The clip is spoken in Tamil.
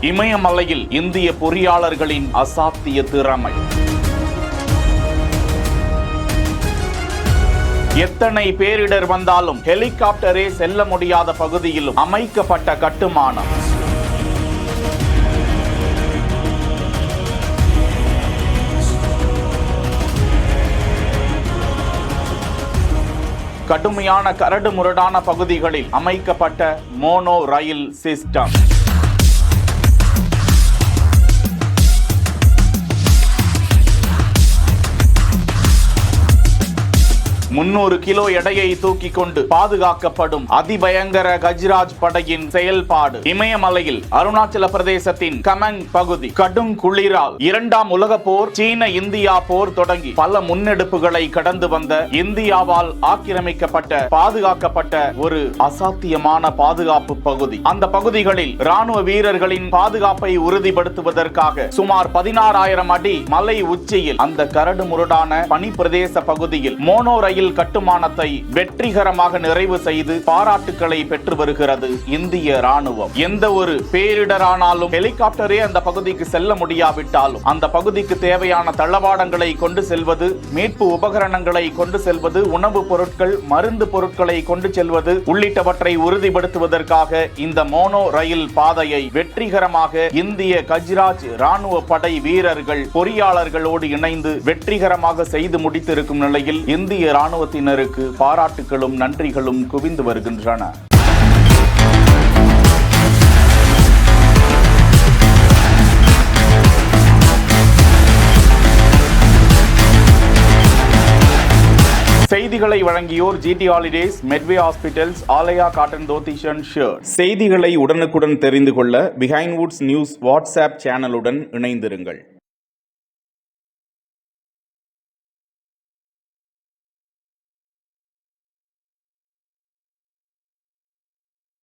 இமயமலையில் இந்திய பொறியாளர்களின் அசாத்திய திறமை. எத்தனை பேரிடர் வந்தாலும் ஹெலிகாப்டரே செல்ல முடியாத பகுதியிலும் அமைக்கப்பட்ட கட்டுமானம். கடுமையான கரடு முரடான பகுதிகளில் அமைக்கப்பட்ட மோனோ ரயில் சிஸ்டம். 300 கிலோ எடையை தூக்கிக் கொண்டு பாதுகாக்கப்படும் அதிபயங்கர கஜ்ராஜ் படையின் செயல்பாடு. இமயமலையில் அருணாச்சல பிரதேசத்தின் கமெங் பகுதி கடும் குளிரால் 2ஆம் உலக போர், சீன இந்தியா போர் தொடங்கி பல முன்னெடுப்புகளை கடந்து வந்த இந்தியாவால் ஆக்கிரமிக்கப்பட்ட பாதுகாக்கப்பட்ட ஒரு அசாத்தியமான பாதுகாப்பு பகுதி. அந்த பகுதிகளில் ராணுவ வீரர்களின் பாதுகாப்பை உறுதிப்படுத்துவதற்காக சுமார் 16,000 அடி மலை உச்சியில் அந்த கரடு முரடான பனி பிரதேச பகுதியில் மோனோ ரயில் கட்டுமானத்தை வெற்றிகரமாக நிறைவு செய்து பாராட்டுக்களை பெற்று வருகிறது இந்திய ராணுவம். எந்த ஒரு பேரிடரானாலும் ஹெலிகாப்டரே அந்த பகுதிக்கு செல்ல முடியாவிட்டாலும் அந்த பகுதிக்கு தேவையான தளவாடங்களை கொண்டு செல்வது, மீட்பு உபகரணங்களை கொண்டு செல்வது, உணவுப் பொருட்கள், மருந்து பொருட்களை கொண்டு செல்வது உள்ளிட்டவற்றை உறுதிப்படுத்துவதற்காக இந்த மோனோ ரயில் பாதையை வெற்றிகரமாக இந்திய கஜ்ராஜ் ராணுவ படை வீரர்கள் பொறியாளர்களோடு இணைந்து வெற்றிகரமாக செய்து முடித்திருக்கும் நிலையில் இந்திய ராணுவத்தினருக்கு பாராட்டுகளும் நன்றிகளும் குவிந்து வருகின்றன. செய்திகளை வழங்கியோர் GT holidays, Medway hospitals, Aalaya cotton dhotis and shirt. செய்திகளை உடனுக்குடன் தெரிந்து கொள்ள பிஹைண்ட் வுட்ஸ் நியூஸ் வாட்ஸ்அப் சேனலுடன் இணைந்திருங்கள்.